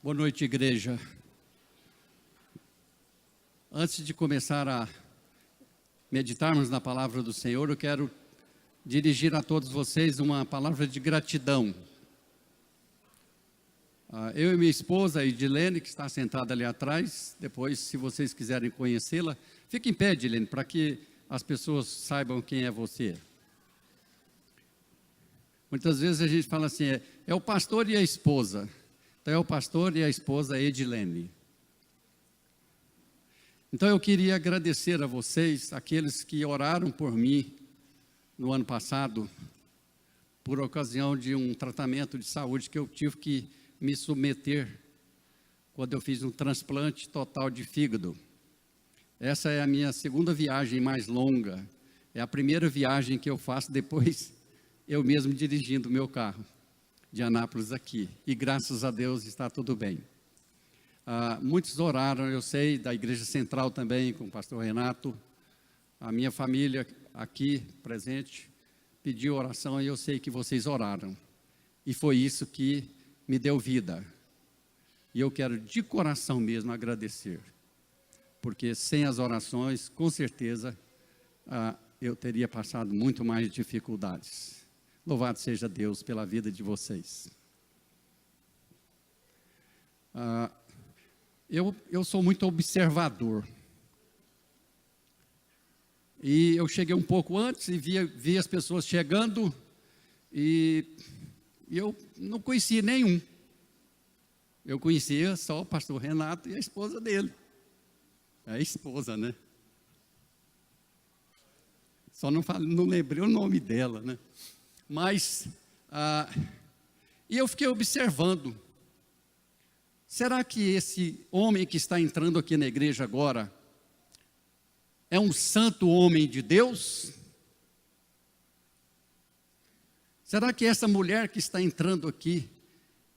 Boa noite, igreja. Antes de começar a meditarmos na palavra do Senhor, eu quero dirigir a todos vocês uma palavra de gratidão. Eu e minha esposa, Edilene, que está sentada ali atrás, depois, se vocês quiserem conhecê-la, fique em pé, Edilene, para que as pessoas saibam quem é você. Muitas vezes a gente fala assim, é o pastor e a esposa. Então é o pastor e a esposa Edilene. Então eu queria agradecer a vocês, aqueles que oraram por mim no ano passado, por ocasião de um tratamento de saúde que eu tive que me submeter quando eu fiz um transplante total de fígado. Essa é a minha segunda viagem mais longa. É a primeira viagem que eu faço depois eu mesmo dirigindo o meu carro de Anápolis aqui. E graças a Deus está tudo bem. Muitos oraram, eu sei, da Igreja Central também, com o pastor Renato. A minha família aqui presente pediu oração e eu sei que vocês oraram. E foi isso que me deu vida. E eu quero de coração mesmo agradecer. Porque sem as orações, com certeza, eu teria passado muito mais dificuldades. Louvado seja Deus pela vida de vocês. Eu sou muito observador. E eu cheguei um pouco antes e vi as pessoas chegando e eu não conhecia nenhum. Eu conhecia só o pastor Renato e a esposa dele. É a esposa, né? Só não lembrei o nome dela, né? Mas, e eu fiquei observando. Será que esse homem que está entrando aqui na igreja agora é um santo homem de Deus? Será que essa mulher que está entrando aqui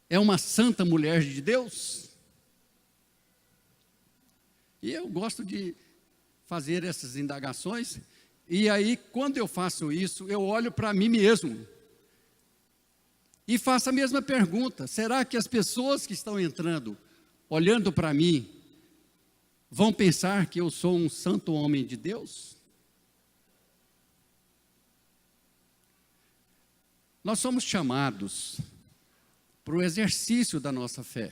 é uma santa mulher de Deus? E eu gosto de fazer essas indagações, e aí quando eu faço isso, eu olho para mim mesmo e faço a mesma pergunta: será que as pessoas que estão entrando, olhando para mim, vão pensar que eu sou um santo homem de Deus? Nós somos chamados para o exercício da nossa fé.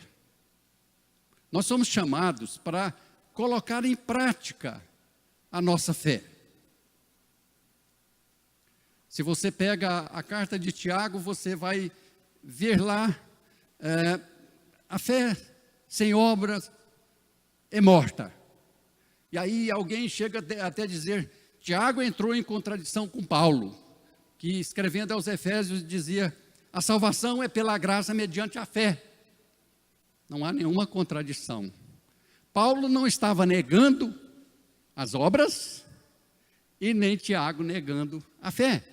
Nós somos chamados para colocar em prática a nossa fé. Se você pega a carta de Tiago, você vai ver lá, a fé sem obras é morta. E aí alguém chega até a dizer, Tiago entrou em contradição com Paulo, que escrevendo aos Efésios dizia, a salvação é pela graça mediante a fé. Não há nenhuma contradição. Paulo não estava negando as obras e nem Tiago negando a fé.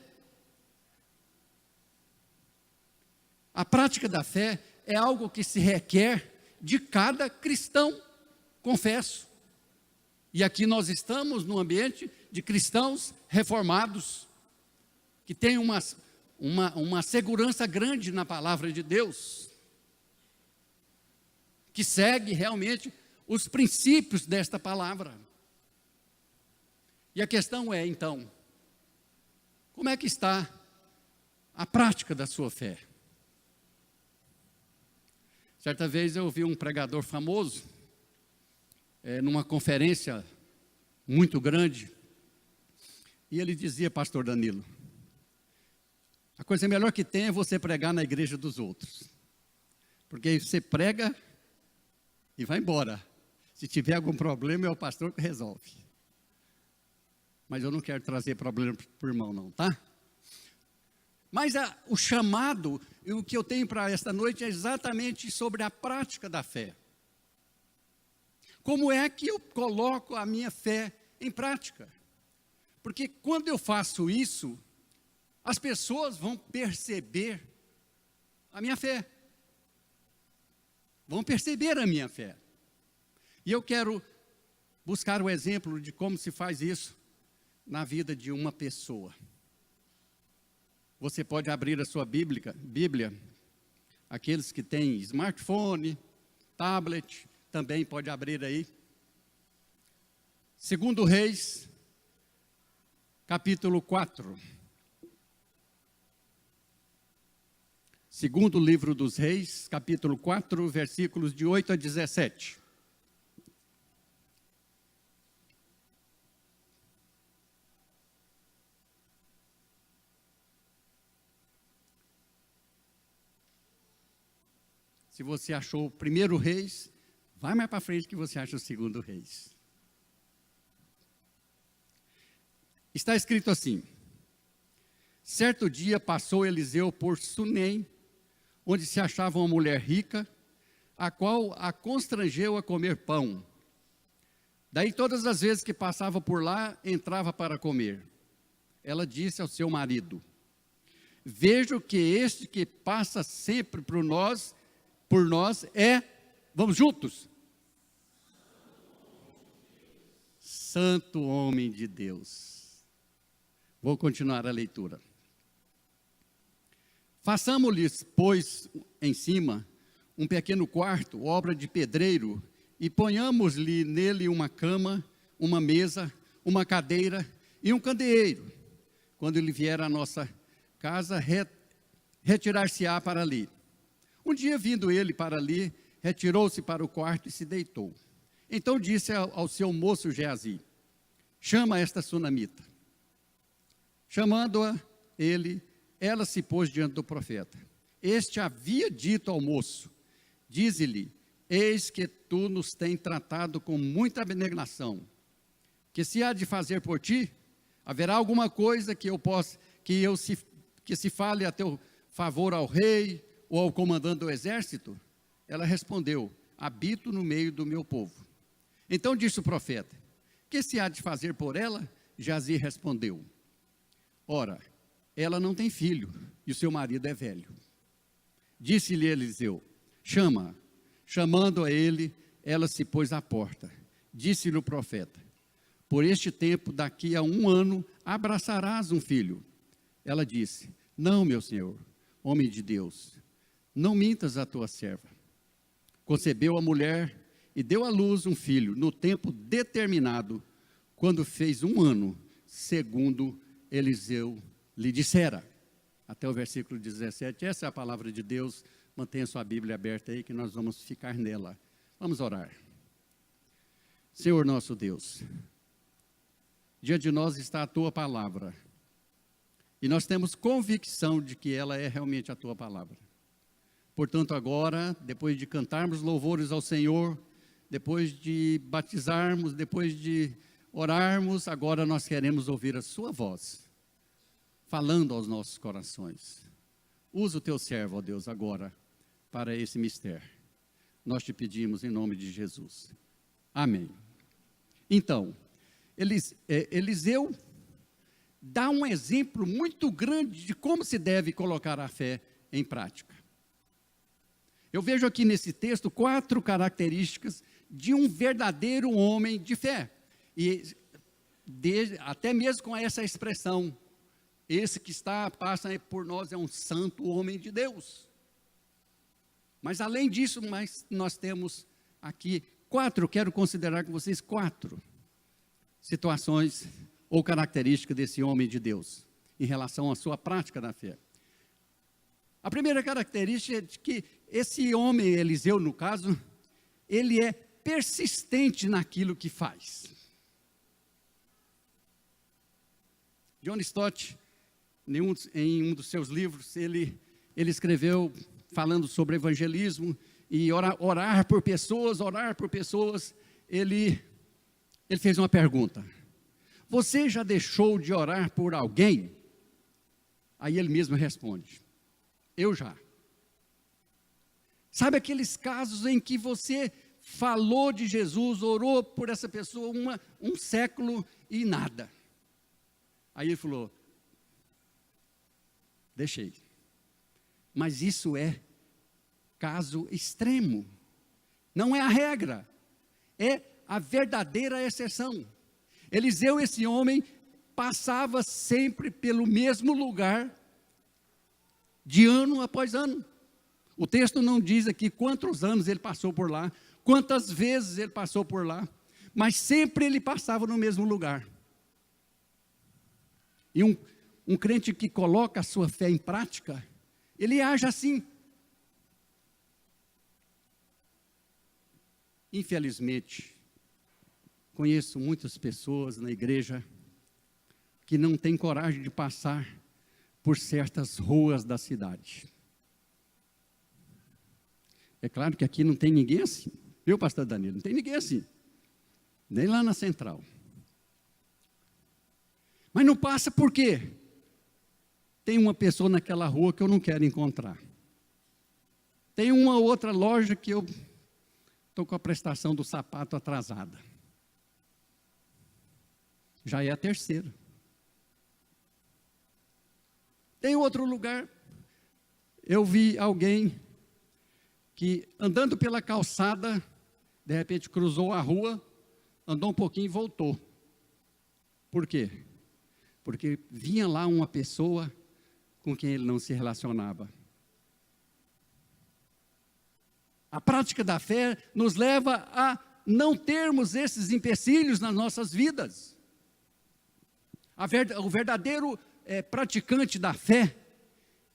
A prática da fé é algo que se requer de cada cristão, confesso. E aqui nós estamos num ambiente de cristãos reformados, que têm uma segurança grande na palavra de Deus, que segue realmente os princípios desta palavra. E a questão é, então, como é que está a prática da sua fé? Certa vez eu ouvi um pregador famoso, numa conferência muito grande, e ele dizia, pastor Danilo, a coisa melhor que tem é você pregar na igreja dos outros, porque aí você prega e vai embora. Se tiver algum problema, é o pastor que resolve. Mas eu não quero trazer problema para o irmão não, tá? Mas o chamado, e o que eu tenho para esta noite é exatamente sobre a prática da fé. Como é que eu coloco a minha fé em prática? Porque quando eu faço isso, as pessoas vão perceber a minha fé. Vão perceber a minha fé. E eu quero buscar o exemplo de como se faz isso na vida de uma pessoa. Você pode abrir a sua Bíblia, aqueles que têm smartphone, tablet, também pode abrir aí. 2 Reis, capítulo 4. Segundo livro dos Reis, capítulo 4, versículos de 8 a 17. Se você achou o 1 Reis, vai mais para frente que você acha o 2 Reis. Está escrito assim: certo dia passou Eliseu por Sunem, onde se achava uma mulher rica, a qual a constrangeu a comer pão. Daí todas as vezes que passava por lá, entrava para comer. Ela disse ao seu marido: vejo que este que passa sempre por nós é, vamos juntos, santo homem de Deus. Vou continuar a leitura. Façamos-lhes, pois, em cima, um pequeno quarto, obra de pedreiro, e ponhamos-lhe nele uma cama, uma mesa, uma cadeira e um candeeiro. Quando ele vier à nossa casa, retirar-se-á para ali. Um dia, vindo ele para ali, retirou-se para o quarto e se deitou. Então disse ao seu moço Geazi: chama esta sunamita. Chamando-a, ela se pôs diante do profeta. Este havia dito ao moço: dize-lhe, eis que tu nos tens tratado com muita abnegação, que se há de fazer por ti, haverá alguma coisa que se fale a teu favor ao rei ou ao comandante do exército? Ela respondeu: habito no meio do meu povo. Então disse o profeta: que se há de fazer por ela? Geazi respondeu: ora, ela não tem filho, e o seu marido é velho. Disse-lhe Eliseu: chama. Chamando a ele, ela se pôs à porta. Disse-lhe o profeta: por este tempo, daqui a 1 ano, abraçarás um filho. Ela disse: não, meu senhor, homem de Deus, não mintas a tua serva. Concebeu a mulher e deu à luz um filho, no tempo determinado, quando fez 1 ano, segundo Eliseu lhe dissera. Até o versículo 17, essa é a palavra de Deus. Mantenha sua Bíblia aberta aí, que nós vamos ficar nela. Vamos orar. Senhor nosso Deus, diante de nós está a tua palavra, e nós temos convicção de que ela é realmente a tua palavra. Portanto, agora, depois de cantarmos louvores ao Senhor, depois de batizarmos, depois de orarmos, agora nós queremos ouvir a sua voz, falando aos nossos corações. Usa o teu servo, ó Deus, agora, para esse mistério. Nós te pedimos em nome de Jesus. Amém. Então, Eliseu dá um exemplo muito grande de como se deve colocar a fé em prática. Eu vejo aqui nesse texto 4 características de um verdadeiro homem de fé. E até mesmo com essa expressão: esse que passa por nós é um santo homem de Deus. Mas além disso, nós temos aqui 4, quero considerar com vocês 4 situações ou características desse homem de Deus, em relação à sua prática da fé. A primeira característica é de que esse homem, Eliseu no caso, ele é persistente naquilo que faz. John Stott, em um dos seus livros, ele escreveu falando sobre evangelismo e orar por pessoas. Ele fez uma pergunta: você já deixou de orar por alguém? Aí ele mesmo responde: eu já. Sabe aqueles casos em que você falou de Jesus, orou por essa pessoa um século e nada? Aí ele falou: deixei. Mas isso é caso extremo. Não é a regra. É a verdadeira exceção. Eliseu, esse homem, passava sempre pelo mesmo lugar, de ano após ano. O texto não diz aqui quantos anos ele passou por lá, quantas vezes ele passou por lá, mas sempre ele passava no mesmo lugar. E um crente que coloca a sua fé em prática, ele age assim. Infelizmente, conheço muitas pessoas na igreja que não têm coragem de passar por certas ruas da cidade. É claro que aqui não tem ninguém assim, viu, pastor Danilo? Não tem ninguém assim, nem lá na central. Mas não passa por quê? Tem uma pessoa naquela rua que eu não quero encontrar. Tem uma outra loja que eu estou com a prestação do sapato atrasada. Já é a terceira. Tem outro lugar, eu vi alguém que andando pela calçada, de repente cruzou a rua, andou um pouquinho e voltou. Por quê? Porque vinha lá uma pessoa com quem ele não se relacionava. A prática da fé nos leva a não termos esses empecilhos nas nossas vidas. O verdadeiro praticante da fé,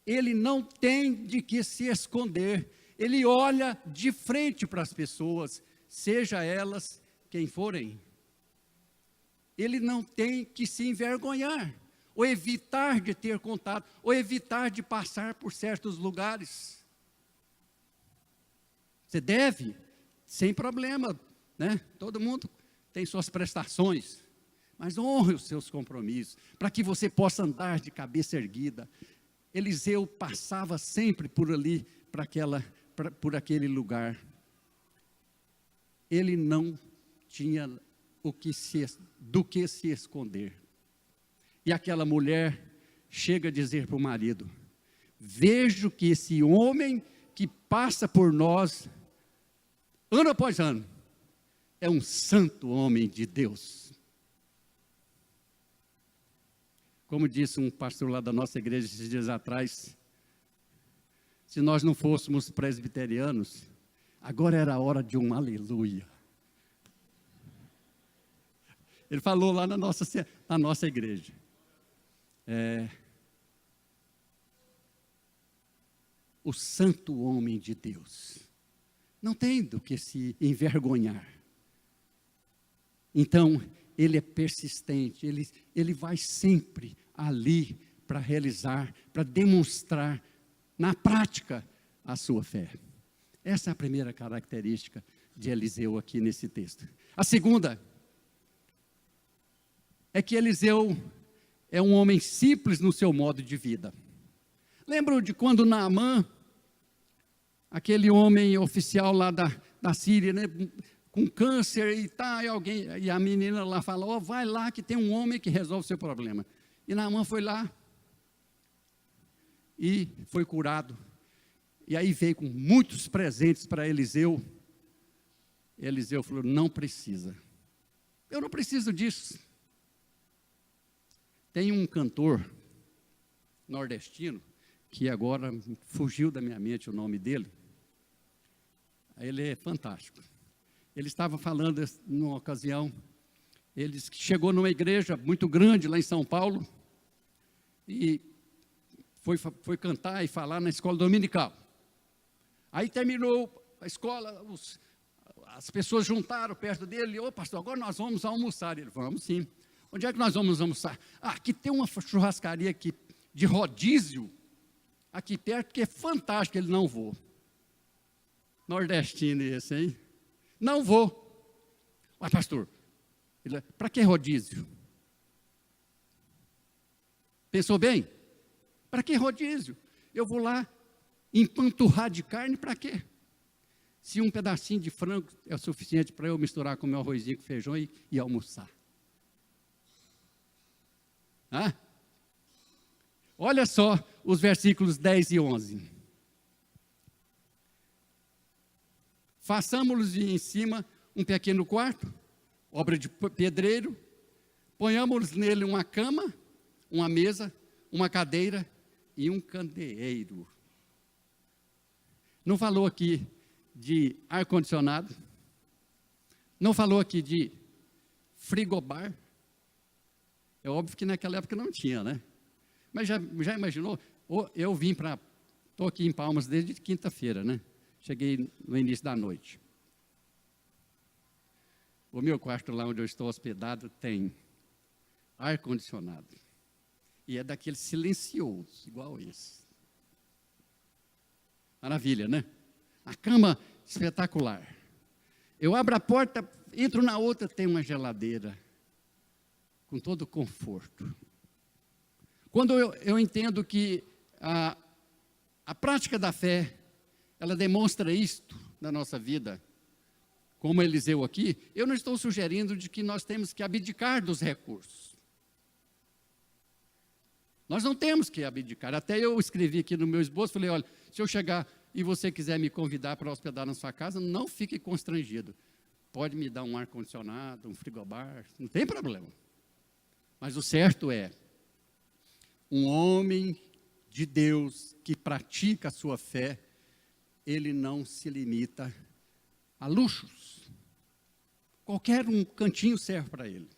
ele não tem de que se esconder, ele olha de frente para as pessoas, seja elas quem forem. Ele não tem que se envergonhar, ou evitar de ter contato, ou evitar de passar por certos lugares. Você deve, sem problema, né? Todo mundo tem suas prestações, mas honre os seus compromissos, para que você possa andar de cabeça erguida. Eliseu passava sempre por ali, por aquele lugar. Ele não tinha do que se esconder. E aquela mulher chega a dizer para o marido: vejo que esse homem que passa por nós, ano após ano, é um santo homem de Deus. Como disse um pastor lá da nossa igreja esses dias atrás, se nós não fôssemos presbiterianos, agora era a hora de um aleluia. Ele falou lá na nossa igreja. O santo homem de Deus. Não tem do que se envergonhar. Então, ele é persistente, ele vai sempre ali para realizar, para demonstrar na prática a sua fé. Essa é a primeira característica de Eliseu aqui nesse texto. A segunda é que Eliseu é um homem simples no seu modo de vida. Lembram de quando Naamã, aquele homem oficial lá da Síria, né, com câncer e a menina lá falou: vai lá que tem um homem que resolve o seu problema. E Naamã foi lá e foi curado. E aí veio com muitos presentes para Eliseu. Eliseu falou: não precisa. Eu não preciso disso. Tem um cantor nordestino, que agora fugiu da minha mente o nome dele. Ele é fantástico. Ele estava falando numa ocasião, ele chegou numa igreja muito grande lá em São Paulo, e foi cantar e falar na escola dominical. Aí terminou a escola, as pessoas juntaram perto dele: ô pastor, agora nós vamos almoçar. Ele: vamos sim. Onde é que nós vamos almoçar? Aqui tem uma churrascaria aqui de rodízio, aqui perto, que é fantástico. Ele: não vou. Nordestino esse, hein? Não vou. Mas pastor, para que rodízio? Pensou bem? Para que rodízio? Eu vou lá empanturrar de carne, para quê? Se um pedacinho de frango é o suficiente para eu misturar com meu arrozinho com feijão e almoçar. Olha só os versículos 10 e 11. Façamos-lhes em cima um pequeno quarto, obra de pedreiro, ponhamos nele uma cama, uma mesa, uma cadeira e um candeeiro. Não falou aqui de ar-condicionado, não falou aqui de frigobar. É óbvio que naquela época não tinha, né? Mas já imaginou? Eu vim estou aqui em Palmas desde quinta-feira, né? Cheguei no início da noite. O meu quarto lá onde eu estou hospedado tem ar-condicionado. E é daquele silencioso, igual esse. Maravilha, né? A cama espetacular. Eu abro a porta, entro na outra, tem uma geladeira. Com todo conforto. Quando eu entendo que a prática da fé, ela demonstra isto na nossa vida, como Eliseu aqui, eu não estou sugerindo de que nós temos que abdicar dos recursos. Nós não temos que abdicar. Até eu escrevi aqui no meu esboço, falei, olha, se eu chegar e você quiser me convidar para hospedar na sua casa, não fique constrangido. Pode me dar um ar-condicionado, um frigobar, não tem problema. Mas o certo é, um homem de Deus que pratica a sua fé, ele não se limita a luxos. Qualquer um cantinho serve para ele.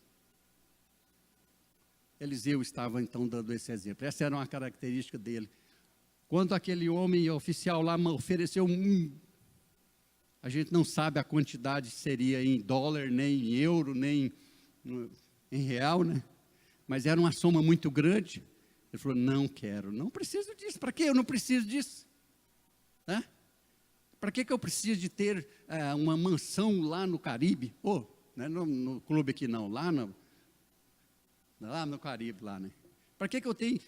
Eliseu estava então dando esse exemplo. Essa era uma característica dele. Quando aquele homem oficial lá ofereceu a gente não sabe a quantidade seria em dólar, nem em euro, nem em real, né? Mas era uma soma muito grande. Ele falou, não quero, não preciso disso. Para que eu não preciso disso? Né? Para que eu preciso de ter uma mansão lá no Caribe? Não é no clube aqui não, lá no Caribe, lá, né? Para que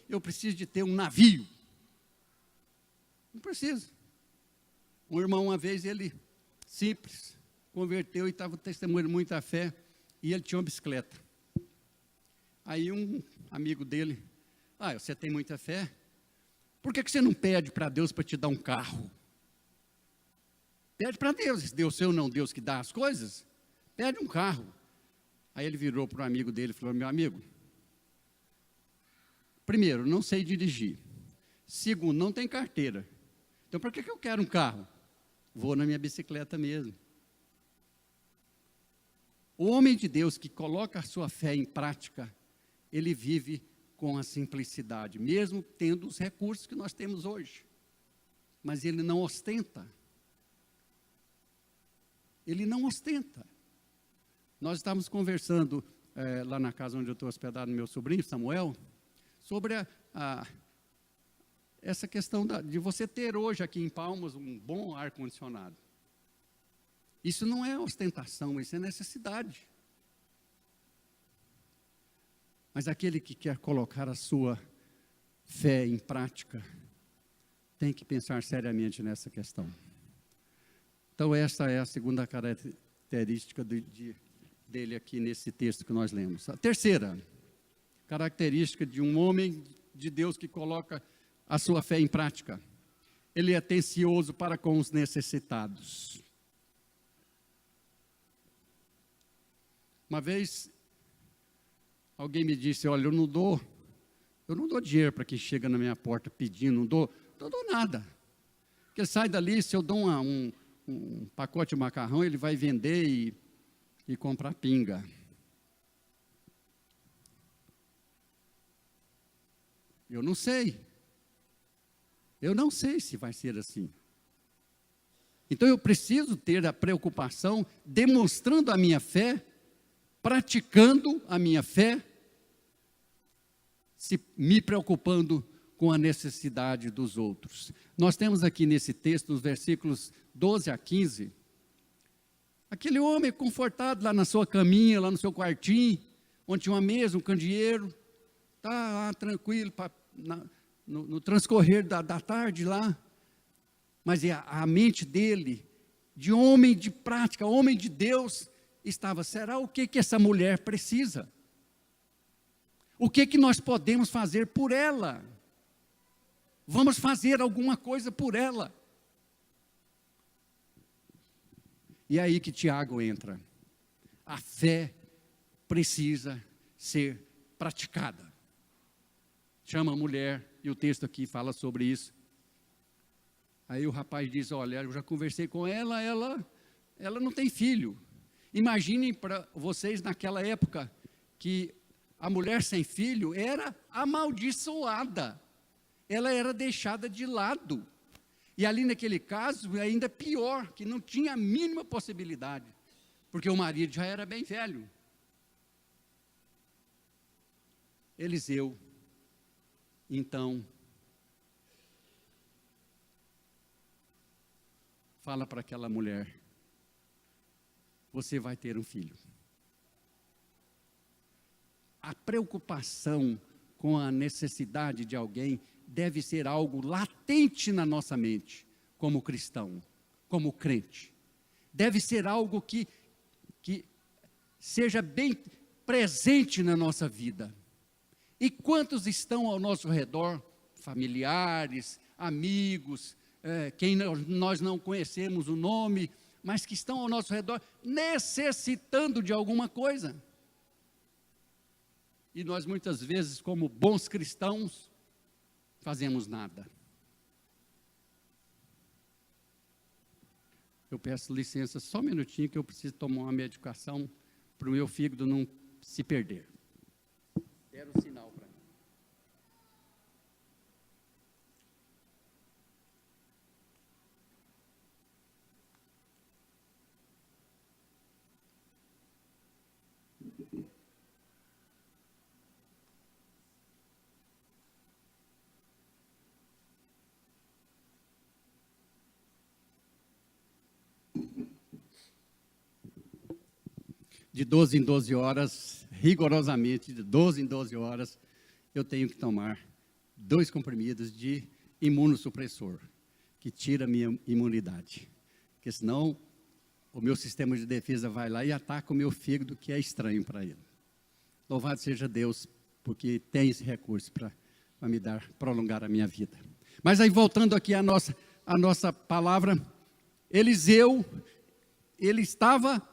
eu preciso de ter um navio? Não preciso. Um irmão, uma vez, ele, simples, converteu e estava testemunhando muita fé, e ele tinha uma bicicleta. Aí um amigo dele, você tem muita fé? Por que você não pede para Deus para te dar um carro? Pede para Deus, se Deus seu não, Deus que dá as coisas, pede um carro. Aí ele virou para o amigo dele e falou, meu amigo, primeiro, não sei dirigir. Segundo, não tem carteira. Então, por que eu quero um carro? Vou na minha bicicleta mesmo. O homem de Deus que coloca a sua fé em prática, ele vive com a simplicidade, mesmo tendo os recursos que nós temos hoje. Mas ele não ostenta. Ele não ostenta. Nós estávamos conversando lá na casa onde eu estou hospedado, meu sobrinho, Samuel, sobre essa questão de você ter hoje aqui em Palmas um bom ar-condicionado. Isso não é ostentação, isso é necessidade. Mas aquele que quer colocar a sua fé em prática, tem que pensar seriamente nessa questão. Então, essa é a segunda característica dele aqui nesse texto que nós lemos. A terceira característica de um homem de Deus que coloca a sua fé em prática. Ele é atencioso para com os necessitados. Uma vez, alguém me disse, olha, eu não dou dinheiro para quem chega na minha porta pedindo, não dou nada. Porque sai dali, se eu dou um pacote de macarrão, ele vai vender e comprar pinga. Eu não sei se vai ser assim. Então eu preciso ter a preocupação, demonstrando a minha fé, praticando a minha fé, me preocupando com a necessidade dos outros. Nós temos aqui nesse texto, nos versículos 12 a 15, aquele homem confortado lá na sua caminha, lá no seu quartinho, onde tinha uma mesa, um candeeiro, está lá tranquilo, no transcorrer da tarde lá, mas a mente dele, de homem de prática, homem de Deus, estava, será o que essa mulher precisa? O que nós podemos fazer por ela? Vamos fazer alguma coisa por ela. E é aí que Tiago entra. A fé precisa ser praticada. Chama a mulher, e o texto aqui fala sobre isso. Aí o rapaz diz, olha, eu já conversei com ela não tem filho. Imaginem para vocês naquela época que a mulher sem filho era amaldiçoada. Ela era deixada de lado. E ali naquele caso, ainda pior, que não tinha a mínima possibilidade, porque o marido já era bem velho. Eliseu, então, fala para aquela mulher, você vai ter um filho. A preocupação com a necessidade de alguém deve ser algo latente na nossa mente, como cristão, como crente. Deve ser algo que seja bem presente na nossa vida. E quantos estão ao nosso redor, familiares, amigos, quem nós não conhecemos o nome, mas que estão ao nosso redor, necessitando de alguma coisa. E nós muitas vezes, como bons cristãos, fazemos nada. Eu peço licença só um minutinho que eu preciso tomar uma medicação para o meu fígado não se perder. Era o sinal para mim. De 12 em 12 horas, rigorosamente, de 12 em 12 horas, eu tenho que tomar 2 comprimidos de imunossupressor, que tira a minha imunidade. Porque senão, o meu sistema de defesa vai lá e ataca o meu fígado, que é estranho para ele. Louvado seja Deus, porque tem esse recurso para me prolongar a minha vida. Mas aí, voltando aqui à nossa palavra, Eliseu, ele estava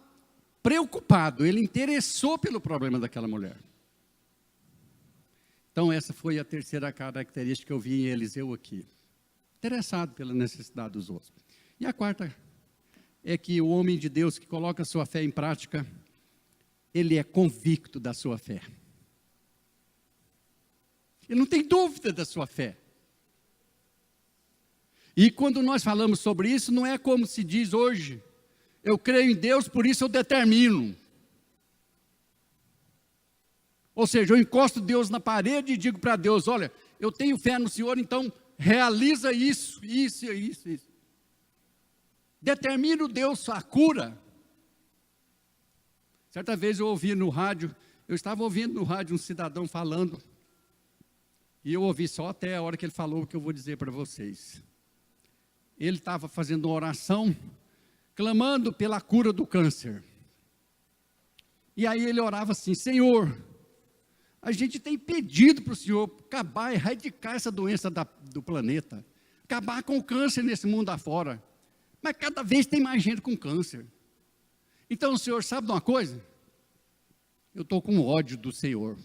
preocupado, ele interessou pelo problema daquela mulher. Então essa foi a terceira característica que eu vi em Eliseu aqui. Interessado pela necessidade dos outros. E a quarta é que o homem de Deus que coloca a sua fé em prática, ele é convicto da sua fé. Ele não tem dúvida da sua fé. E quando nós falamos sobre isso, não é como se diz hoje, eu creio em Deus, por isso eu determino. Ou seja, eu encosto Deus na parede e digo para Deus, olha, eu tenho fé no Senhor, então realiza isso. Determino Deus a cura. Certa vez eu estava ouvindo no rádio um cidadão falando, e eu ouvi só até a hora que ele falou o que eu vou dizer para vocês. Ele estava fazendo uma oração, clamando pela cura do câncer. E aí ele orava assim, Senhor, a gente tem pedido para o Senhor acabar, erradicar essa doença do planeta, acabar com o câncer nesse mundo afora, mas cada vez tem mais gente com câncer. Então o Senhor sabe de uma coisa? Eu estou com ódio do Senhor.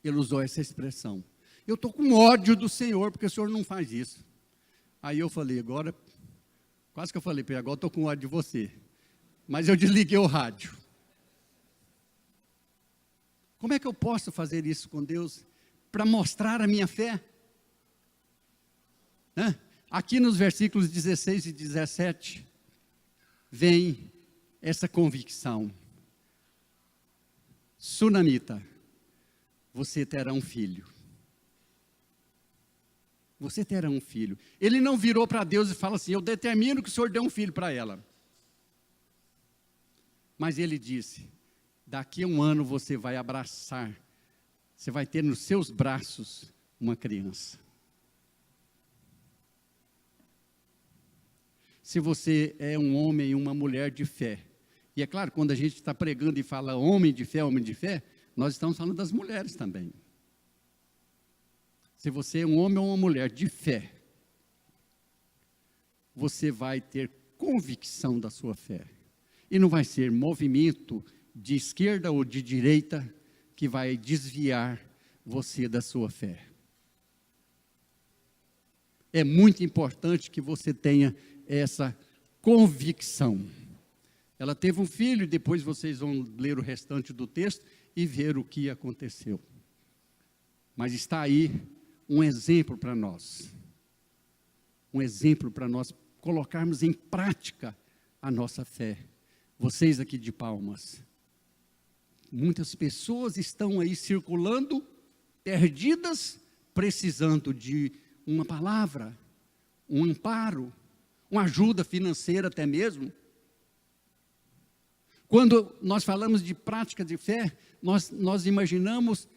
Ele usou essa expressão. Eu estou com ódio do Senhor, porque o Senhor não faz isso. Aí eu falei, agora, quase que eu falei para ele, agora estou com ódio de você. Mas eu desliguei o rádio. Como é que eu posso fazer isso com Deus para mostrar a minha fé? Aqui nos versículos 16 e 17, vem essa convicção. Sunamita, você terá um filho. Você terá um filho. Ele não virou para Deus e fala assim, eu determino que o Senhor dê um filho para ela. Mas ele disse, daqui a um ano você vai abraçar, você vai ter nos seus braços uma criança. Se você é um homem e uma mulher de fé, e é claro, quando a gente está pregando e fala homem de fé, nós estamos falando das mulheres também. Se você é um homem ou uma mulher de fé, você vai ter convicção da sua fé. E não vai ser movimento de esquerda ou de direita que vai desviar você da sua fé. É muito importante que você tenha essa convicção. Ela teve um filho, e depois vocês vão ler o restante do texto e ver o que aconteceu. Mas está aí um exemplo para nós. Um exemplo para nós colocarmos em prática a nossa fé. Vocês aqui de Palmas, muitas pessoas estão aí circulando, perdidas, precisando de uma palavra, um amparo, uma ajuda financeira até mesmo. Quando nós falamos de prática de fé, nós imaginamos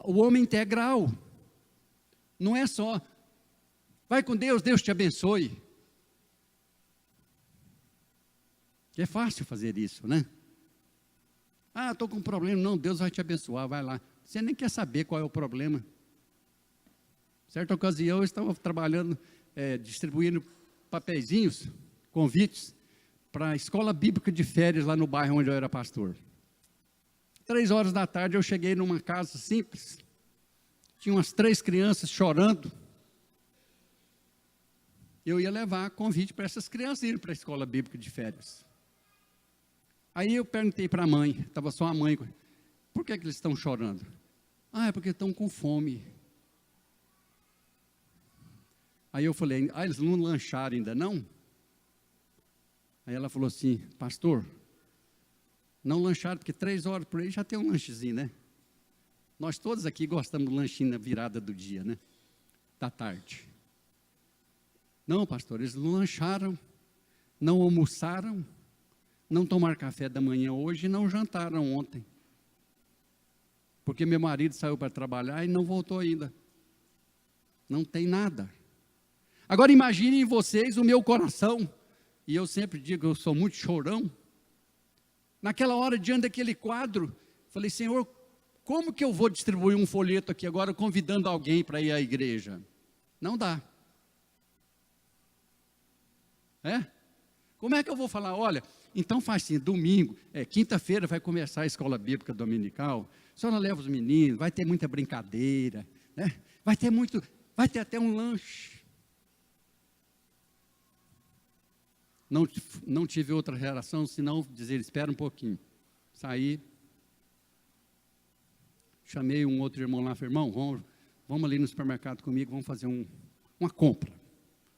o homem integral. Não é só, vai com Deus, Deus te abençoe. É fácil fazer isso, né? Ah, estou com um problema. Não, Deus vai te abençoar, vai lá. Você nem quer saber qual é o problema. Certa ocasião, eu estava trabalhando, distribuindo papeizinhos, convites, para a escola bíblica de férias lá no bairro onde eu era pastor. 3h eu cheguei numa casa simples, tinha umas 3 crianças chorando. Eu ia levar convite para essas crianças irem para a escola bíblica de férias. Aí eu perguntei para a mãe, estava só a mãe, por que eles estão chorando? Ah, é porque estão com fome. Aí eu falei, eles não lancharam ainda não? Aí ela falou assim, pastor, não lancharam, porque 3h por aí já tem um lanchezinho, né? Nós todos aqui gostamos do lanchinho na virada do dia, né? Da tarde. Não, pastor, eles não lancharam, não almoçaram, não tomaram café da manhã hoje e não jantaram ontem. Porque meu marido saiu para trabalhar e não voltou ainda. Não tem nada. Agora imaginem vocês o meu coração, e eu sempre digo que eu sou muito chorão. Naquela hora, diante daquele quadro, falei, Senhor, como que eu vou distribuir um folheto aqui agora, convidando alguém para ir à igreja? Não dá. Como é que eu vou falar? Olha, então faz assim, domingo, quinta-feira vai começar a escola bíblica dominical, a senhora leva os meninos, vai ter muita brincadeira, né? Vai ter até um lanche. Não tive outra reação, senão dizer, espera um pouquinho. Saí, chamei um outro irmão lá, falei, irmão, vamos ali no supermercado comigo, vamos fazer uma compra.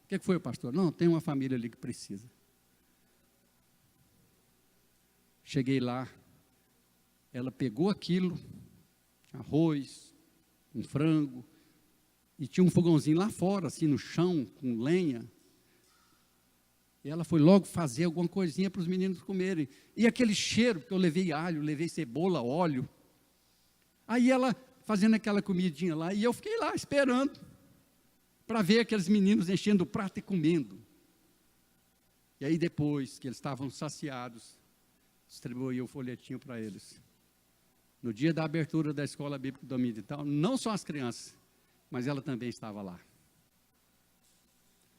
O que foi, pastor? Não, tem uma família ali que precisa. Cheguei lá, ela pegou aquilo, arroz, um frango, e tinha um fogãozinho lá fora, assim no chão, com lenha. E ela foi logo fazer alguma coisinha para os meninos comerem. E aquele cheiro, porque eu levei alho, levei cebola, óleo. Aí ela fazendo aquela comidinha lá, e eu fiquei lá esperando, para ver aqueles meninos enchendo o prato e comendo. E aí depois que eles estavam saciados, distribuí o folhetinho para eles. No dia da abertura da escola bíblica dominical, não só as crianças, mas ela também estava lá.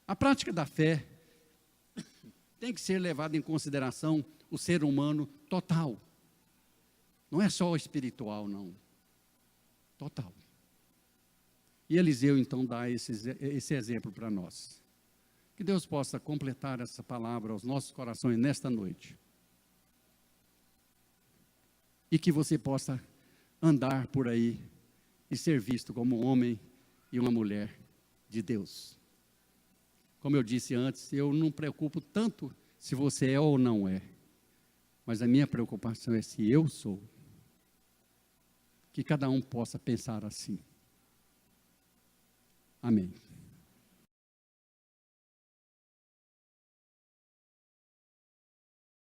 A prática da fé tem que ser levada em consideração o ser humano total. Não é só o espiritual, não. Total. E Eliseu, então, dá esse exemplo para nós. Que Deus possa completar essa palavra aos nossos corações nesta noite. E que você possa andar por aí e ser visto como um homem e uma mulher de Deus. Como eu disse antes, eu não me preocupo tanto se você é ou não é. Mas a minha preocupação é se eu sou. Que cada um possa pensar assim. Amém.